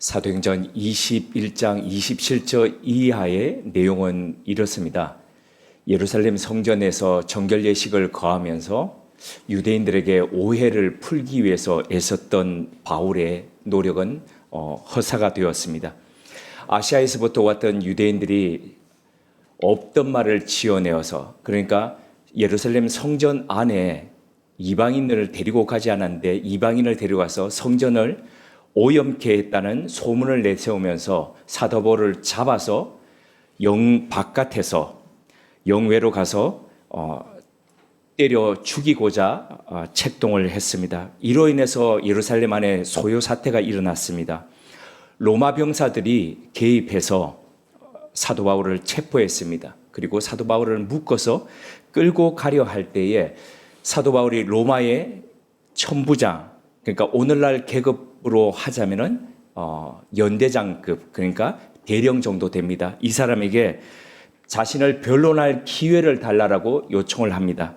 사도행전 21장 27절 이하의 내용은 이렇습니다. 예루살렘 성전에서 정결 예식을 거하면서 유대인들에게 오해를 풀기 위해서 애썼던 바울의 노력은 허사가 되었습니다. 아시아에서부터 왔던 유대인들이 없던 말을 지어내어서, 그러니까 예루살렘 성전 안에 이방인을 데리고 가지 않았는데 이방인을 데려가서 성전을 오염케 했다는 소문을 내세우면서 사도 바울을 잡아서 영 바깥에서 영외로 가서 때려 죽이고자 책동을 했습니다. 이로 인해서 예루살렘 안에 소요 사태가 일어났습니다. 로마 병사들이 개입해서 사도 바울을 체포했습니다. 그리고 사도 바울을 묶어서 끌고 가려 할 때에 사도 바울이 로마의 천부장, 그러니까 오늘날 계급으로 하자면은 연대장급, 그러니까 대령 정도 됩니다. 이 사람에게 자신을 변론할 기회를 달라고 요청을 합니다.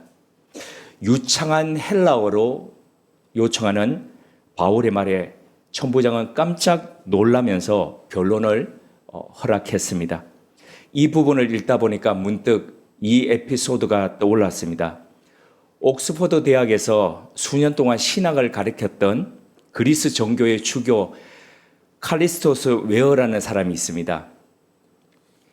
유창한 헬라어로 요청하는 바울의 말에 천부장은 깜짝 놀라면서 변론을 허락했습니다. 이 부분을 읽다 보니까 문득 이 에피소드가 떠올랐습니다. 옥스퍼드 대학에서 수년 동안 신학을 가르쳤던 그리스 정교의 주교 칼리스토스 웨어라는 사람이 있습니다.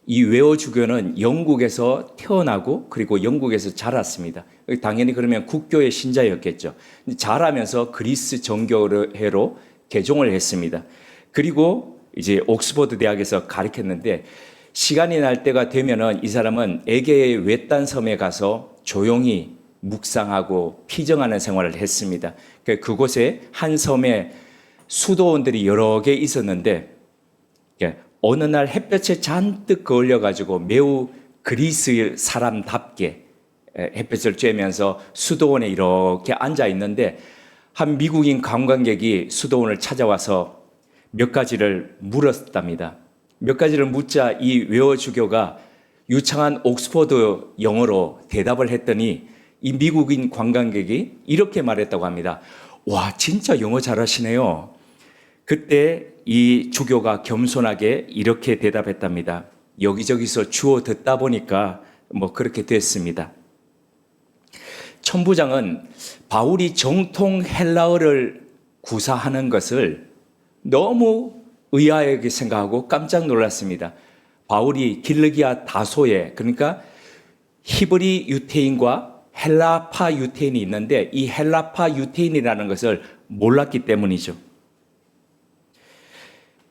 이 웨어 주교는 영국에서 태어나고 그리고 영국에서 자랐습니다. 당연히 그러면 국교의 신자였겠죠. 자라면서 그리스 정교회로 개종을 했습니다. 그리고 이제 옥스퍼드 대학에서 가르쳤는데 시간이 날 때가 되면은 이 사람은 에게의 외딴 섬에 가서 조용히 묵상하고 피정하는 생활을 했습니다. 그곳에 한 섬에 수도원들이 여러 개 있었는데 어느 날 햇볕에 잔뜩 거울려가지고 매우 그리스 사람답게 햇볕을 쬐면서 수도원에 이렇게 앉아 있는데 한 미국인 관광객이 수도원을 찾아와서 몇 가지를 물었답니다. 몇 가지를 묻자 이 웨어 주교가 유창한 옥스퍼드 영어로 대답을 했더니 이 미국인 관광객이 이렇게 말했다고 합니다. 와, 진짜 영어 잘하시네요. 그때 이 주교가 겸손하게 이렇게 대답했답니다. 여기저기서 주워 듣다 보니까 그렇게 됐습니다. 천부장은 바울이 정통 헬라어를 구사하는 것을 너무 의아하게 생각하고 깜짝 놀랐습니다. 바울이 길르기아 다소에, 그러니까 히브리 유태인과 헬라파 유태인이 있는데 이 헬라파 유태인이라는 것을 몰랐기 때문이죠.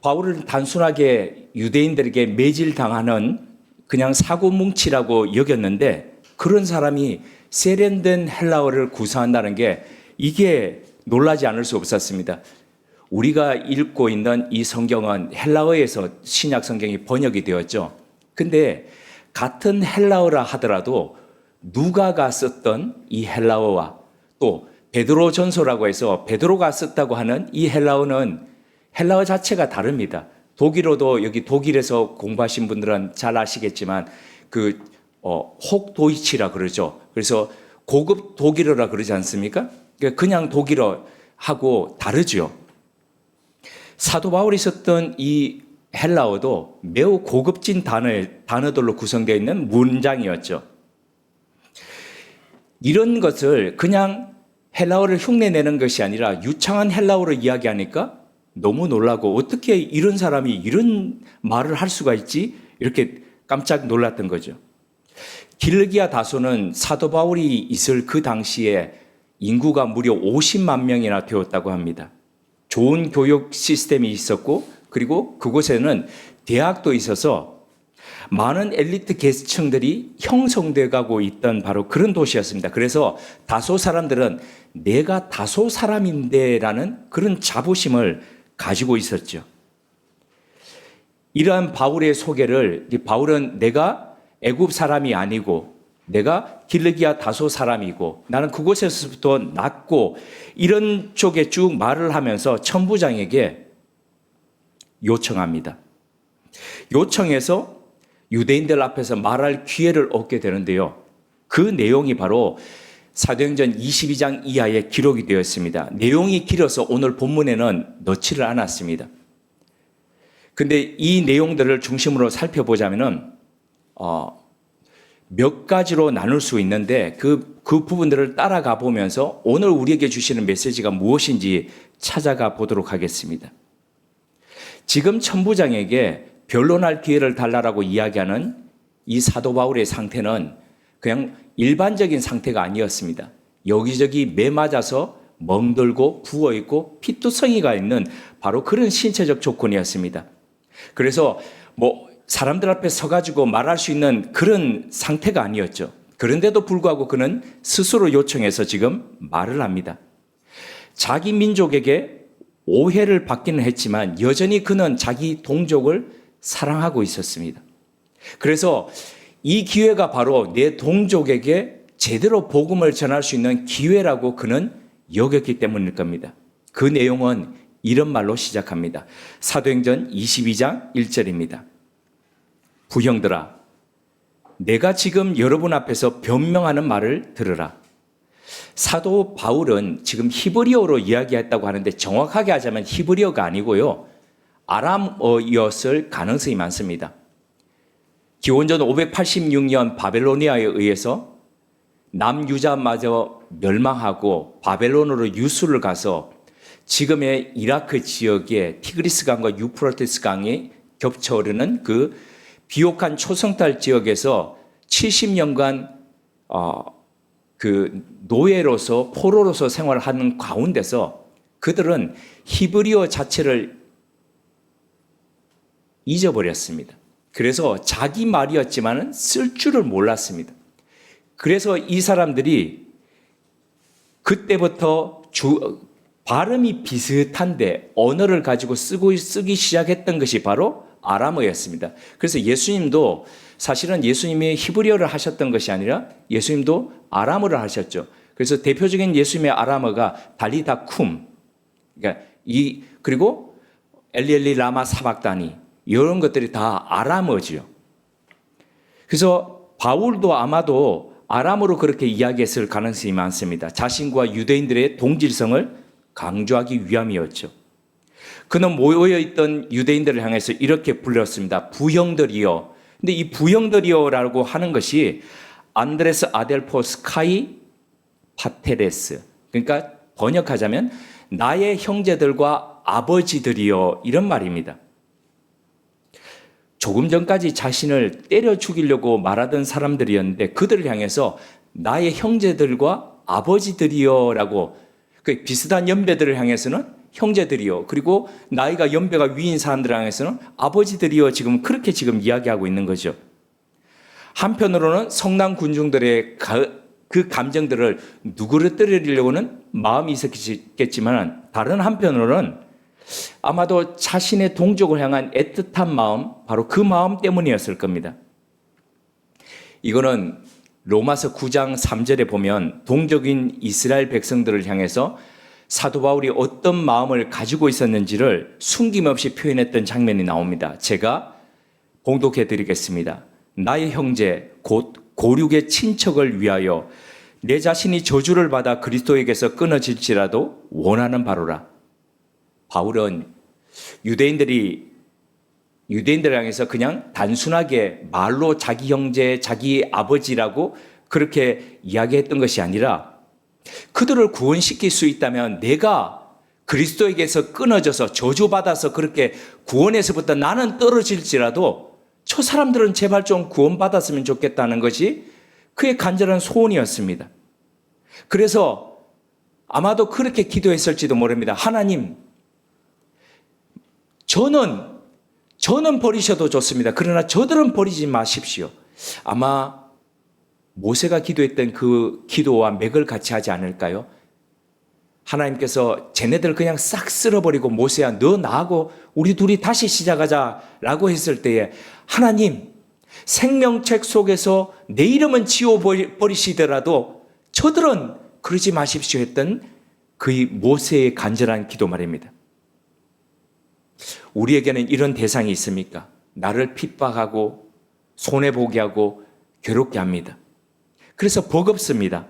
바울은 단순하게 유대인들에게 매질당하는 그냥 사고뭉치라고 여겼는데 그런 사람이 세련된 헬라어를 구사한다는 게 이게 놀라지 않을 수 없었습니다. 우리가 읽고 있는 이 성경은 헬라어에서 신약 성경이 번역이 되었죠. 근데 같은 헬라어라 하더라도 누가가 썼던 이 헬라어와 또 베드로 전서라고 해서 베드로가 썼다고 하는 이 헬라어는 헬라어 자체가 다릅니다. 독일어도 여기 독일에서 공부하신 분들은 잘 아시겠지만 혹도이치라 그러죠. 그래서 고급 독일어라 그러지 않습니까? 그냥 독일어하고 다르죠. 사도 바울이 썼던 이 헬라어도 매우 고급진 단어들로 구성되어 있는 문장이었죠. 이런 것을 그냥 헬라어를 흉내내는 것이 아니라 유창한 헬라어로 이야기하니까 너무 놀라고 어떻게 이런 사람이 이런 말을 할 수가 있지? 이렇게 깜짝 놀랐던 거죠. 길르기아 다소는 사도 바울이 있을 그 당시에 인구가 무려 50만 명이나 되었다고 합니다. 좋은 교육 시스템이 있었고 그리고 그곳에는 대학도 있어서 많은 엘리트 계층들이 형성돼 가고 있던 바로 그런 도시였습니다. 그래서 다소 사람들은 내가 다소 사람인데라는 그런 자부심을 가지고 있었죠. 이러한 바울의 소개를 바울은 내가 애굽 사람이 아니고 내가 길르기아 다소 사람이고 나는 그곳에서부터 났고 이런 쪽에 쭉 말을 하면서 천부장에게 요청합니다. 요청해서 유대인들 앞에서 말할 기회를 얻게 되는데요. 그 내용이 바로 사도행전 22장 이하에 기록이 되어 있습니다. 내용이 길어서 오늘 본문에는 넣지를 않았습니다. 근데 이 내용들을 중심으로 살펴보자면은 몇 가지로 나눌 수 있는데 그 부분들을 따라가 보면서 오늘 우리에게 주시는 메시지가 무엇인지 찾아가 보도록 하겠습니다. 지금 천부장에게 변론할 기회를 달라라고 이야기하는 이 사도 바울의 상태는 그냥 일반적인 상태가 아니었습니다. 여기저기 매 맞아서 멍들고 부어있고 피투성이가 있는 바로 그런 신체적 조건이었습니다. 그래서 사람들 앞에 서가지고 말할 수 있는 그런 상태가 아니었죠. 그런데도 불구하고 그는 스스로 요청해서 지금 말을 합니다. 자기 민족에게 오해를 받기는 했지만 여전히 그는 자기 동족을 사랑하고 있었습니다. 그래서 이 기회가 바로 내 동족에게 제대로 복음을 전할 수 있는 기회라고 그는 여겼기 때문일 겁니다. 그 내용은 이런 말로 시작합니다. 사도행전 22장 1절입니다. 부형들아, 내가 지금 여러분 앞에서 변명하는 말을 들으라. 사도 바울은 지금 히브리어로 이야기했다고 하는데 정확하게 하자면 히브리어가 아니고요, 아람어였을 가능성이 많습니다. 기원전 586년 바벨로니아에 의해서 남유다마저 멸망하고 바벨론으로 유수를 가서 지금의 이라크 지역에 티그리스 강과 유프라테스 강이 겹쳐 흐르는 그 비옥한 초성탈 지역에서 70년간 그 노예로서 포로로서 생활하는 가운데서 그들은 히브리어 자체를 잊어버렸습니다. 그래서 자기 말이었지만 쓸 줄을 몰랐습니다. 그래서 이 사람들이 그때부터 발음이 비슷한데 언어를 가지고 쓰기 시작했던 것이 바로 아람어였습니다. 그래서 예수님도 사실은 예수님이 히브리어를 하셨던 것이 아니라 예수님도 아람어를 하셨죠. 그래서 대표적인 예수님의 아람어가 달리다 쿰, 그러니까 그리고 엘리엘리 라마 사박다니, 이런 것들이 다 아람어지요. 그래서 바울도 아마도 아람어로 그렇게 이야기했을 가능성이 많습니다. 자신과 유대인들의 동질성을 강조하기 위함이었죠. 그는 모여있던 유대인들을 향해서 이렇게 불렀습니다. 부형들이여. 근데 이 부형들이여라고 하는 것이 안드레스 아델포스 카이 파테레스, 그러니까 번역하자면 나의 형제들과 아버지들이여, 이런 말입니다. 조금 전까지 자신을 때려 죽이려고 말하던 사람들이었는데 그들을 향해서 나의 형제들과 아버지들이여라고, 그 비슷한 연배들을 향해서는 형제들이요, 그리고 나이가 연배가 위인 사람들을 향해서는 아버지들이요, 지금 그렇게 지금 이야기하고 있는 거죠. 한편으로는 성난 군중들의 그 감정들을 누그러뜨리려고는 마음이 있었겠지만 다른 한편으로는 아마도 자신의 동족을 향한 애틋한 마음, 바로 그 마음 때문이었을 겁니다. 이거는 로마서 9장 3절에 보면 동족인 이스라엘 백성들을 향해서 사도 바울이 어떤 마음을 가지고 있었는지를 숨김없이 표현했던 장면이 나옵니다. 제가 봉독해 드리겠습니다. 나의 형제 곧 고륙의 친척을 위하여 내 자신이 저주를 받아 그리스도에게서 끊어질지라도 원하는 바로라. 바울은 유대인들을 향해서 그냥 단순하게 말로 자기 형제, 자기 아버지라고 그렇게 이야기했던 것이 아니라 그들을 구원시킬 수 있다면 내가 그리스도에게서 끊어져서 저주받아서 그렇게 구원에서부터 나는 떨어질지라도 저 사람들은 제발 좀 구원받았으면 좋겠다는 것이 그의 간절한 소원이었습니다. 그래서 아마도 그렇게 기도했을지도 모릅니다. 하나님, 저는 버리셔도 좋습니다. 그러나 저들은 버리지 마십시오. 아마 모세가 기도했던 그 기도와 맥을 같이 하지 않을까요? 하나님께서 쟤네들 그냥 싹 쓸어버리고 모세야 너 나하고 우리 둘이 다시 시작하자라고 했을 때에 하나님, 생명책 속에서 내 이름은 지워버리시더라도 저들은 그러지 마십시오 했던 그 모세의 간절한 기도 말입니다. 우리에게는 이런 대상이 있습니까? 나를 핍박하고 손해보게 하고 괴롭게 합니다. 그래서 버겁습니다.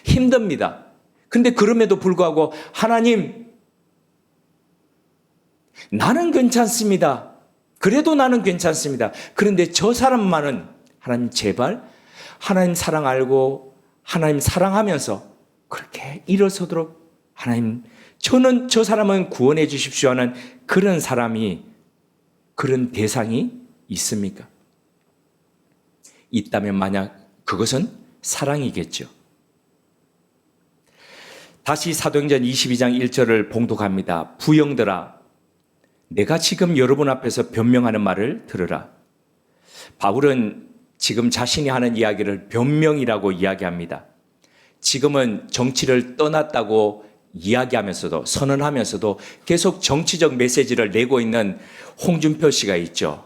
힘듭니다. 근데 그럼에도 불구하고 하나님, 나는 괜찮습니다. 그래도 나는 괜찮습니다. 그런데 저 사람만은 하나님 제발 하나님 사랑 알고 하나님 사랑하면서 그렇게 일어서도록 하나님 저는 저 사람은 구원해 주십시오 하는 그런 사람이 그런 대상이 있습니까? 있다면 만약 그것은 사랑이겠죠. 다시 사도행전 22장 1절을 봉독합니다. 부형들아 내가 지금 여러분 앞에서 변명하는 말을 들으라. 바울은 지금 자신이 하는 이야기를 변명이라고 이야기합니다. 지금은 정치를 떠났다고 이야기하면서도 선언하면서도 계속 정치적 메시지를 내고 있는 홍준표 씨가 있죠.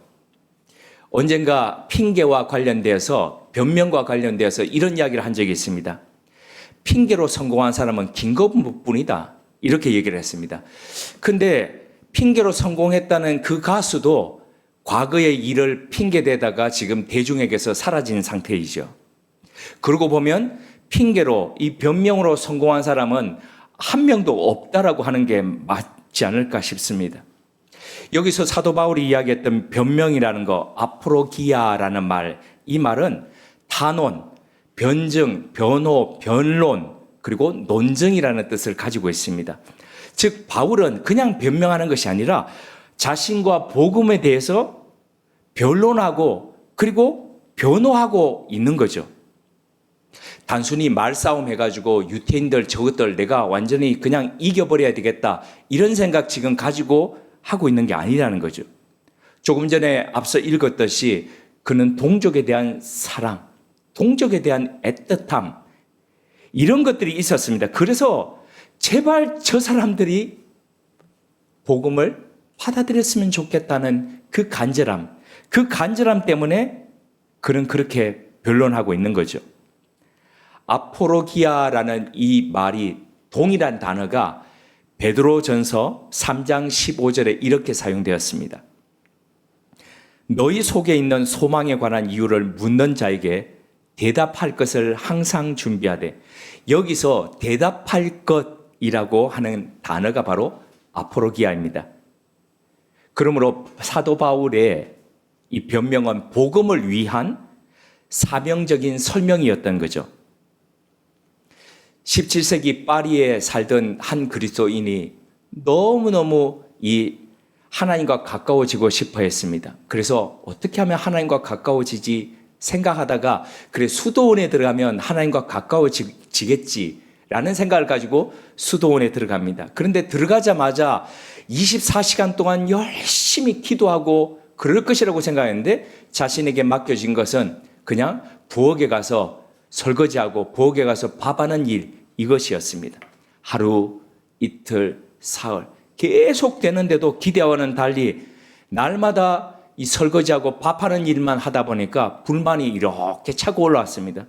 언젠가 핑계와 관련되어서 변명과 관련되어서 이런 이야기를 한 적이 있습니다. 핑계로 성공한 사람은 김건모뿐이다. 이렇게 얘기를 했습니다. 근데 핑계로 성공했다는 그 가수도 과거의 일을 핑계대다가 지금 대중에게서 사라진 상태이죠. 그러고 보면 핑계로 이 변명으로 성공한 사람은 한 명도 없다라고 하는 게 맞지 않을까 싶습니다. 여기서 사도 바울이 이야기했던 변명이라는 거, 아포로기아라는 말, 이 말은 탄원, 변증, 변호, 변론, 그리고 논증이라는 뜻을 가지고 있습니다. 즉 바울은 그냥 변명하는 것이 아니라 자신과 복음에 대해서 변론하고 그리고 변호하고 있는 거죠. 단순히 말싸움 해가지고 유태인들 저것들 내가 완전히 그냥 이겨버려야 되겠다 이런 생각 지금 가지고 하고 있는 게 아니라는 거죠. 조금 전에 앞서 읽었듯이 그는 동족에 대한 사랑, 동족에 대한 애틋함 이런 것들이 있었습니다. 그래서 제발 저 사람들이 복음을 받아들였으면 좋겠다는 그 간절함 때문에 그는 그렇게 변론하고 있는 거죠. 아포로기아라는 이 말이 동일한 단어가 베드로전서 3장 15절에 이렇게 사용되었습니다. 너희 속에 있는 소망에 관한 이유를 묻는 자에게 대답할 것을 항상 준비하되 여기서 대답할 것이라고 하는 단어가 바로 아포로기아입니다. 그러므로 사도 바울의 이 변명은 복음을 위한 사명적인 설명이었던 거죠. 17세기 파리에 살던 한 그리스도인이 너무너무 이 하나님과 가까워지고 싶어 했습니다. 그래서 어떻게 하면 하나님과 가까워지지 생각하다가 그래 수도원에 들어가면 하나님과 가까워지겠지라는 생각을 가지고 수도원에 들어갑니다. 그런데 들어가자마자 24시간 동안 열심히 기도하고 그럴 것이라고 생각했는데 자신에게 맡겨진 것은 그냥 부엌에 가서 설거지하고 부엌에 가서 밥하는 일 이것이었습니다. 하루, 이틀, 사흘 계속 되는데도 기대와는 달리 날마다 이 설거지하고 밥하는 일만 하다 보니까 불만이 이렇게 차고 올라왔습니다.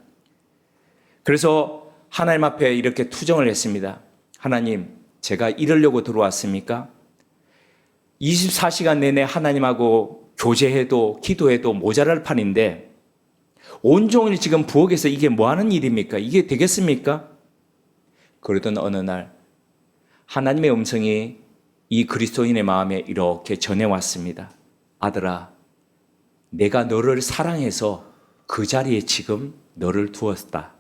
그래서 하나님 앞에 이렇게 투정을 했습니다. 하나님, 제가 이러려고 들어왔습니까? 24시간 내내 하나님하고 교제해도 기도해도 모자랄 판인데 온종일 지금 부엌에서 이게 뭐 하는 일입니까? 이게 되겠습니까? 그러던 어느 날 하나님의 음성이 이 그리스도인의 마음에 이렇게 전해왔습니다. 아들아, 내가 너를 사랑해서 그 자리에 지금 너를 두었다.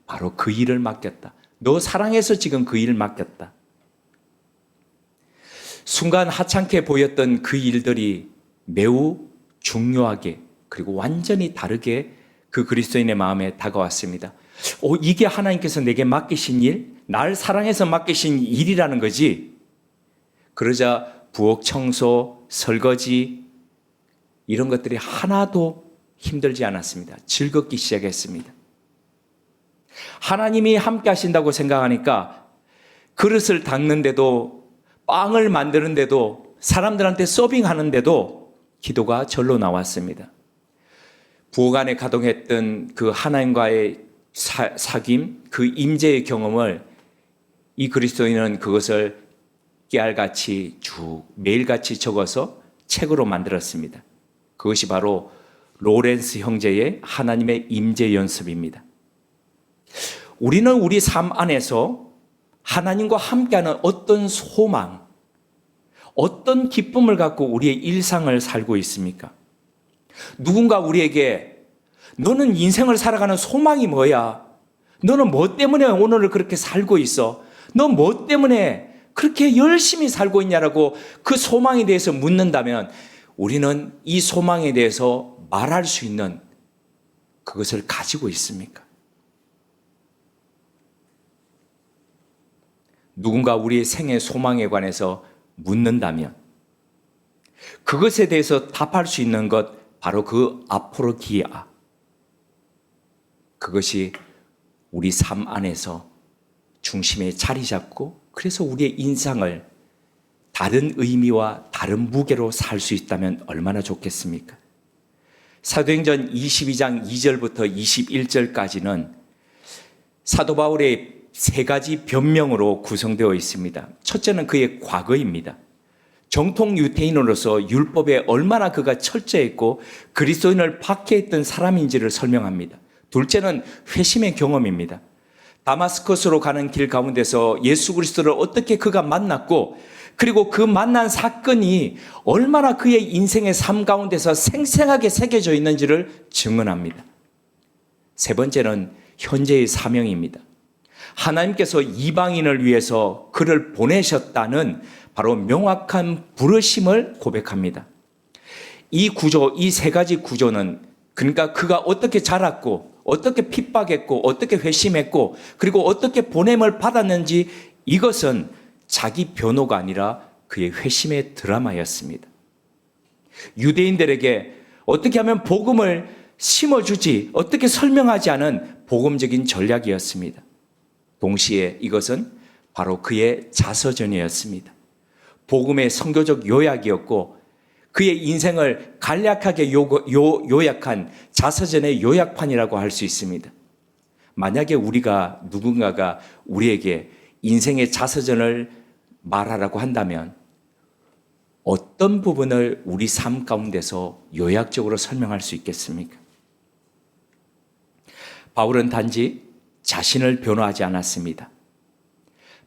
바로 그 일을 맡겼다. 너 사랑해서 지금 그 일을 맡겼다. 순간 하찮게 보였던 그 일들이 매우 중요하게 그리고 완전히 다르게 그 그리스도인의 마음에 다가왔습니다. 이게 하나님께서 내게 맡기신 일, 날 사랑해서 맡기신 일이라는 거지. 그러자 부엌 청소, 설거지 이런 것들이 하나도 힘들지 않았습니다. 즐겁기 시작했습니다. 하나님이 함께 하신다고 생각하니까 그릇을 닦는데도 빵을 만드는데도 사람들한테 서빙하는데도 기도가 절로 나왔습니다. 부엌 안에 가동했던 그 하나님과의 사귐, 그 임재의 경험을 이 그리스도인은 그것을 깨알같이 쭉 매일같이 적어서 책으로 만들었습니다. 그것이 바로 로렌스 형제의 하나님의 임재 연습입니다. 우리는 우리 삶 안에서 하나님과 함께하는 어떤 소망, 어떤 기쁨을 갖고 우리의 일상을 살고 있습니까? 누군가 우리에게 너는 인생을 살아가는 소망이 뭐야? 너는 뭐 때문에 오늘을 그렇게 살고 있어? 너 뭐 때문에 그렇게 열심히 살고 있냐라고 그 소망에 대해서 묻는다면 우리는 이 소망에 대해서 말할 수 있는 그것을 가지고 있습니까? 누군가 우리의 생애 소망에 관해서 묻는다면 그것에 대해서 답할 수 있는 것 바로 그 아포로기아, 그것이 우리 삶 안에서 중심에 자리 잡고 그래서 우리의 인상을 다른 의미와 다른 무게로 살 수 있다면 얼마나 좋겠습니까? 사도행전 22장 2절부터 21절까지는 사도 바울의 세 가지 변명으로 구성되어 있습니다. 첫째는 그의 과거입니다. 정통 유대인으로서 율법에 얼마나 그가 철저했고 그리스도인을 박해했던 사람인지를 설명합니다. 둘째는 회심의 경험입니다. 다마스커스로 가는 길 가운데서 예수 그리스도를 어떻게 그가 만났고 그리고 그 만난 사건이 얼마나 그의 인생의 삶 가운데서 생생하게 새겨져 있는지를 증언합니다. 세 번째는 현재의 사명입니다. 하나님께서 이방인을 위해서 그를 보내셨다는 바로 명확한 부르심을 고백합니다. 이 구조, 이 세 가지 구조는 그러니까 그가 어떻게 자랐고 어떻게 핍박했고 어떻게 회심했고 그리고 어떻게 보냄을 받았는지 이것은 자기 변호가 아니라 그의 회심의 드라마였습니다. 유대인들에게 어떻게 하면 복음을 심어주지 어떻게 설명하지 않은 복음적인 전략이었습니다. 동시에 이것은 바로 그의 자서전이었습니다. 복음의 선교적 요약이었고 그의 인생을 간략하게 요약한 자서전의 요약판이라고 할 수 있습니다. 만약에 누군가가 우리에게 인생의 자서전을 말하라고 한다면 어떤 부분을 우리 삶 가운데서 요약적으로 설명할 수 있겠습니까? 바울은 단지 자신을 변호하지 않았습니다.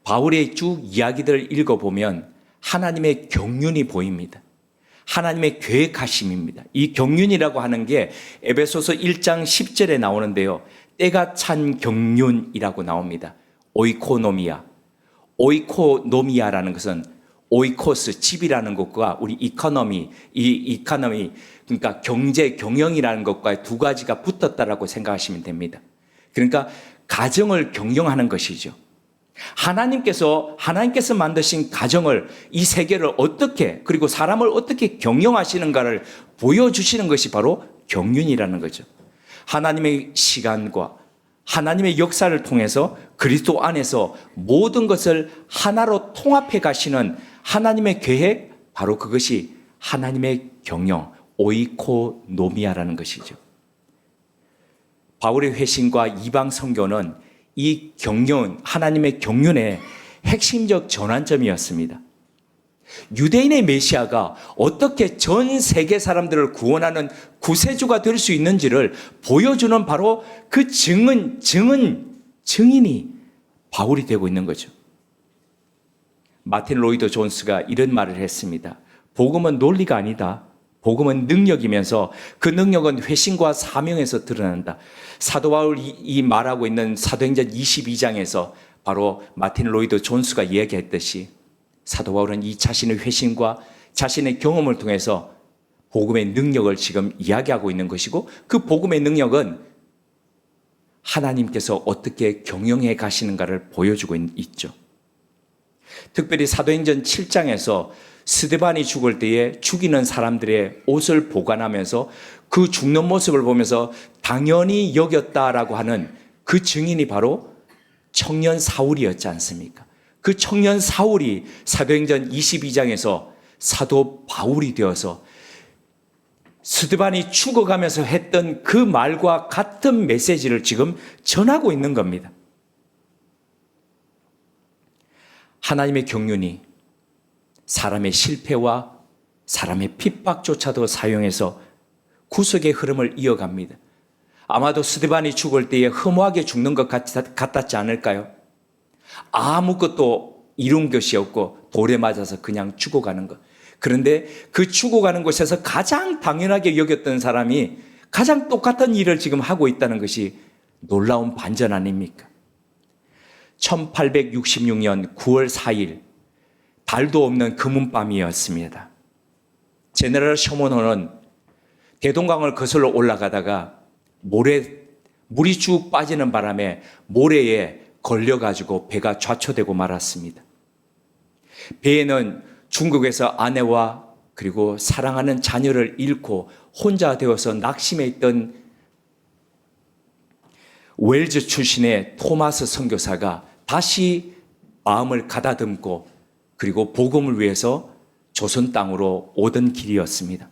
바울의 쭉 이야기들을 읽어보면 하나님의 경륜이 보입니다. 하나님의 계획하심입니다. 이 경륜이라고 하는 게 에베소서 1장 10절에 나오는데요. 때가 찬 경륜이라고 나옵니다. 오이코노미아. 오이코노미아라는 것은 오이코스, 집이라는 것과 우리 이코노미, 그러니까 경제, 경영이라는 것과 두 가지가 붙었다라고 생각하시면 됩니다. 그러니까 가정을 경영하는 것이죠. 하나님께서 만드신 가정을, 이 세계를 어떻게, 그리고 사람을 어떻게 경영하시는가를 보여주시는 것이 바로 경륜이라는 거죠. 하나님의 시간과 하나님의 역사를 통해서 그리스도 안에서 모든 것을 하나로 통합해 가시는 하나님의 계획, 바로 그것이 하나님의 경영, 오이코노미아라는 것이죠. 바울의 회심과 이방 선교는 이 경륜, 하나님의 경륜의 핵심적 전환점이었습니다. 유대인의 메시아가 어떻게 전 세계 사람들을 구원하는 구세주가 될 수 있는지를 보여주는 바로 그 증인이 바울이 되고 있는 거죠. 마틴 로이드 존스가 이런 말을 했습니다. 복음은 논리가 아니다. 복음은 능력이면서 그 능력은 회심과 사명에서 드러난다. 사도 바울이 말하고 있는 사도행전 22장에서 바로 마틴 로이드 존스가 이야기했듯이 사도 바울은 이 자신의 회심과 자신의 경험을 통해서 복음의 능력을 지금 이야기하고 있는 것이고 그 복음의 능력은 하나님께서 어떻게 경영해 가시는가를 보여주고 있죠. 특별히 사도행전 7장에서 스데반이 죽을 때에 죽이는 사람들의 옷을 보관하면서 그 죽는 모습을 보면서 당연히 여겼다라고 하는 그 증인이 바로 청년 사울이었지 않습니까? 그 청년 사울이 사도행전 22장에서 사도 바울이 되어서 스데반이 죽어가면서 했던 그 말과 같은 메시지를 지금 전하고 있는 겁니다. 하나님의 경륜이 사람의 실패와 사람의 핍박조차도 사용해서 구속의 흐름을 이어갑니다. 아마도 스데반이 죽을 때에 허무하게 죽는 것 같았지 않을까요? 아무것도 이룬 것이 없고 돌에 맞아서 그냥 죽어가는 것. 그런데 그 죽어가는 곳에서 가장 당연하게 여겼던 사람이 가장 똑같은 일을 지금 하고 있다는 것이 놀라운 반전 아닙니까? 1866년 9월 4일 달도 없는 금은밤이었습니다. 제너럴 셔먼호는 대동강을 거슬러 올라가다가 물이 쭉 빠지는 바람에 모래에 걸려가지고 배가 좌초되고 말았습니다. 배에는 중국에서 아내와 그리고 사랑하는 자녀를 잃고 혼자 되어서 낙심해 있던 웰즈 출신의 토마스 선교사가 다시 마음을 가다듬고 그리고 복음을 위해서 조선 땅으로 오던 길이었습니다.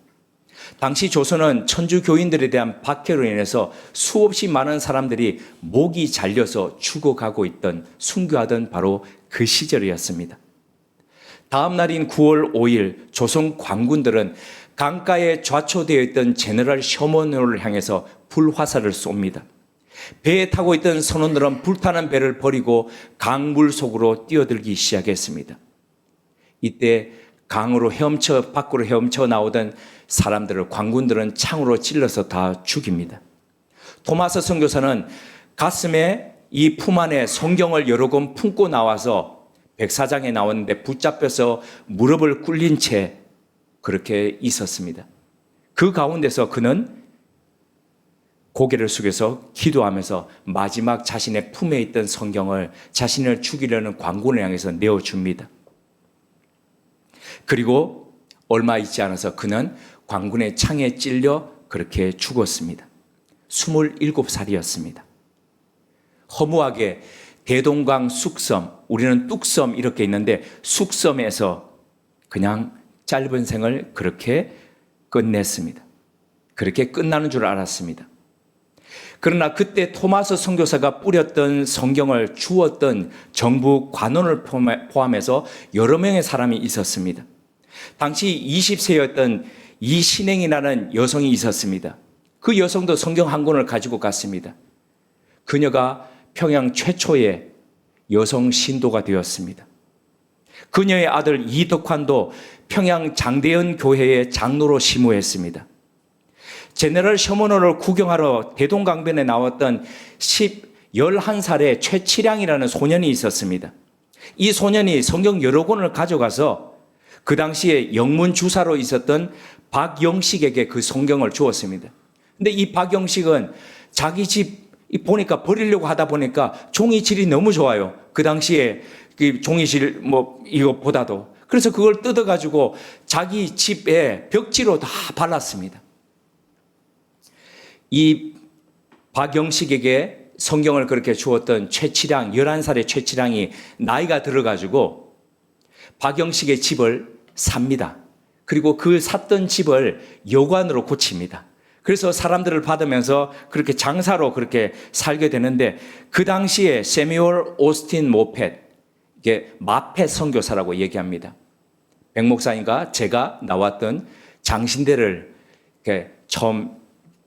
당시 조선은 천주 교인들에 대한 박해로 인해서 수없이 많은 사람들이 목이 잘려서 죽어가고 있던 순교하던 바로 그 시절이었습니다. 다음 날인 9월 5일 조선 관군들은 강가에 좌초되어 있던 제너럴 셔먼호를 향해서 불화살을 쏩니다. 배에 타고 있던 선원들은 불타는 배를 버리고 강물 속으로 뛰어들기 시작했습니다. 이때 강으로 밖으로 헤엄쳐 나오던 사람들을 관군들은 창으로 찔러서 다 죽입니다. 토마스 선교사는 가슴에 이 품 안에 성경을 여러 권 품고 나와서 백사장에 나왔는데 붙잡혀서 무릎을 꿇린 채 그렇게 있었습니다. 그 가운데서 그는 고개를 숙여서 기도하면서 마지막 자신의 품에 있던 성경을 자신을 죽이려는 관군을 향해서 내어줍니다. 그리고 얼마 있지 않아서 그는 관군의 창에 찔려 그렇게 죽었습니다. 27살이었습니다. 허무하게 대동강 쑥섬, 우리는 뚝섬 이렇게 있는데 쑥섬에서 그냥 짧은 생을 그렇게 끝냈습니다. 그렇게 끝나는 줄 알았습니다. 그러나 그때 토마스 선교사가 뿌렸던 성경을 주었던 정부 관원을 포함해서 여러 명의 사람이 있었습니다. 당시 20세였던 이신행이라는 여성이 있었습니다. 그 여성도 성경 한 권을 가지고 갔습니다. 그녀가 평양 최초의 여성 신도가 되었습니다. 그녀의 아들 이덕환도 평양 장대현 교회의 장로로 심우했습니다. 제너럴 셔먼호를 구경하러 대동강변에 나왔던 11살의 최치량이라는 소년이 있었습니다. 이 소년이 성경 여러 권을 가져가서 그 당시에 영문 주사로 있었던 박영식에게 그 성경을 주었습니다. 근데 이 박영식은 자기 집 보니까 버리려고 하다 보니까 종이질이 너무 좋아요. 그 당시에 종이질 이것보다도. 그래서 그걸 뜯어가지고 자기 집에 벽지로 다 발랐습니다. 이 박영식에게 성경을 그렇게 주었던 최치량, 11살의 최치량이 나이가 들어가지고 박영식의 집을 삽니다. 그리고 그 샀던 집을 여관으로 고칩니다. 그래서 사람들을 받으면서 그렇게 장사로 그렇게 살게 되는데 그 당시에 세뮤얼 오스틴 모펫, 이게 마펫 선교사라고 얘기합니다. 백 목사님과 제가 나왔던 장신대를 처음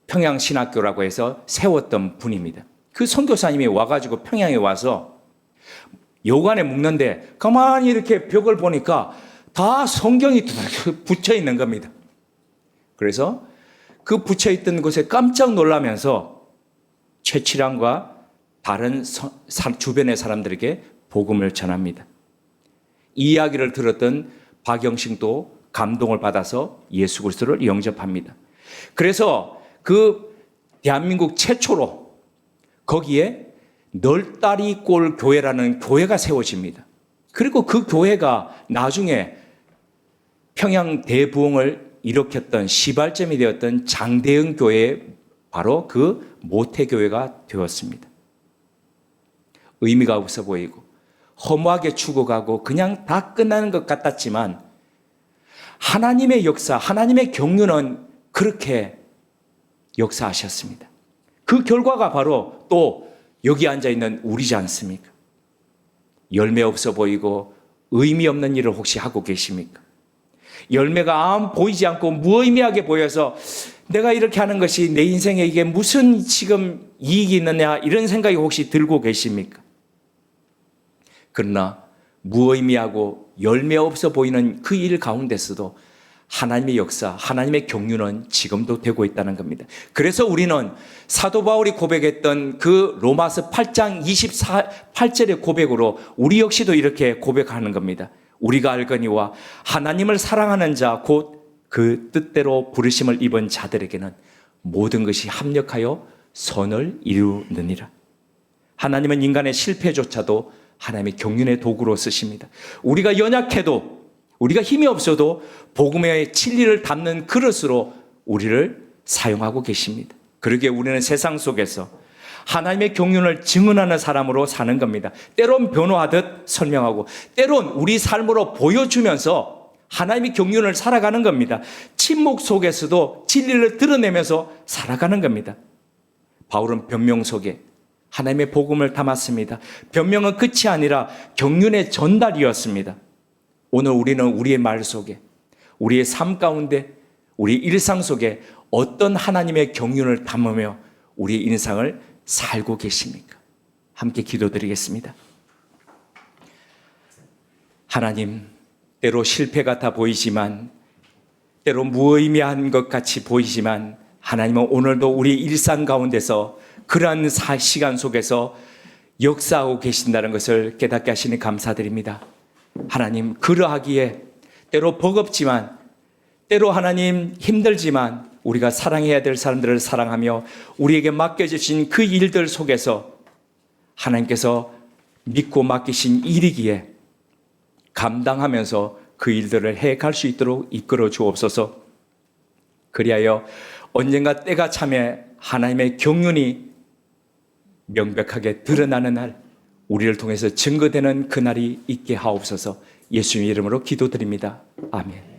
평양신학교라고 해서 세웠던 분입니다. 그 선교사님이 와가지고 평양에 와서 여관에 묵는데 가만히 이렇게 벽을 보니까 다 성경이 붙여 있는 겁니다. 그래서 그 붙여 있던 곳에 깜짝 놀라면서 최치량과 다른 주변의 사람들에게 복음을 전합니다. 이 이야기를 들었던 박영식도 감동을 받아서 예수 그리스도를 영접합니다. 그래서 그 대한민국 최초로 거기에 널다리골 교회라는 교회가 세워집니다. 그리고 그 교회가 나중에 평양 대부흥을 일으켰던 시발점이 되었던 장대응 교회의 바로 그 모태교회가 되었습니다. 의미가 없어 보이고 허무하게 죽어가고 그냥 다 끝나는 것 같았지만 하나님의 역사, 하나님의 경륜은 그렇게 역사하셨습니다. 그 결과가 바로 또 여기 앉아있는 우리지 않습니까? 열매 없어 보이고 의미 없는 일을 혹시 하고 계십니까? 열매가 아무 보이지 않고 무의미하게 보여서 내가 이렇게 하는 것이 내 인생에 이게 무슨 지금 이익이 있느냐 이런 생각이 혹시 들고 계십니까? 그러나 무의미하고 열매 없어 보이는 그 일 가운데서도 하나님의 역사, 하나님의 경륜은 지금도 되고 있다는 겁니다. 그래서 우리는 사도 바울이 고백했던 그 로마서 8장 28절의 고백으로 우리 역시도 이렇게 고백하는 겁니다. 우리가 알거니와 하나님을 사랑하는 자 곧 그 뜻대로 부르심을 입은 자들에게는 모든 것이 합력하여 선을 이루느니라. 하나님은 인간의 실패조차도 하나님의 경륜의 도구로 쓰십니다. 우리가 연약해도, 우리가 힘이 없어도 복음의 진리를 담는 그릇으로 우리를 사용하고 계십니다. 그러기에 우리는 세상 속에서 하나님의 경륜을 증언하는 사람으로 사는 겁니다. 때론 변호하듯 설명하고, 때론 우리 삶으로 보여주면서 하나님의 경륜을 살아가는 겁니다. 침묵 속에서도 진리를 드러내면서 살아가는 겁니다. 바울은 변명 속에 하나님의 복음을 담았습니다. 변명은 끝이 아니라 경륜의 전달이었습니다. 오늘 우리는 우리의 말 속에, 우리의 삶 가운데, 우리 일상 속에 어떤 하나님의 경륜을 담으며 우리의 인생을 살고 계십니까? 함께 기도드리겠습니다. 하나님, 때로 실패 같아 보이지만, 때로 무의미한 것 같이 보이지만, 하나님은 오늘도 우리 일상 가운데서 그러한 시간 속에서 역사하고 계신다는 것을 깨닫게 하시니 감사드립니다. 하나님, 그러하기에 때로 버겁지만, 때로 하나님 힘들지만 우리가 사랑해야 될 사람들을 사랑하며 우리에게 맡겨주신 그 일들 속에서 하나님께서 믿고 맡기신 일이기에 감당하면서 그 일들을 해갈 수 있도록 이끌어 주옵소서. 그리하여 언젠가 때가 참에 하나님의 경륜이 명백하게 드러나는 날, 우리를 통해서 증거되는 그날이 있게 하옵소서. 예수님의 이름으로 기도드립니다. 아멘.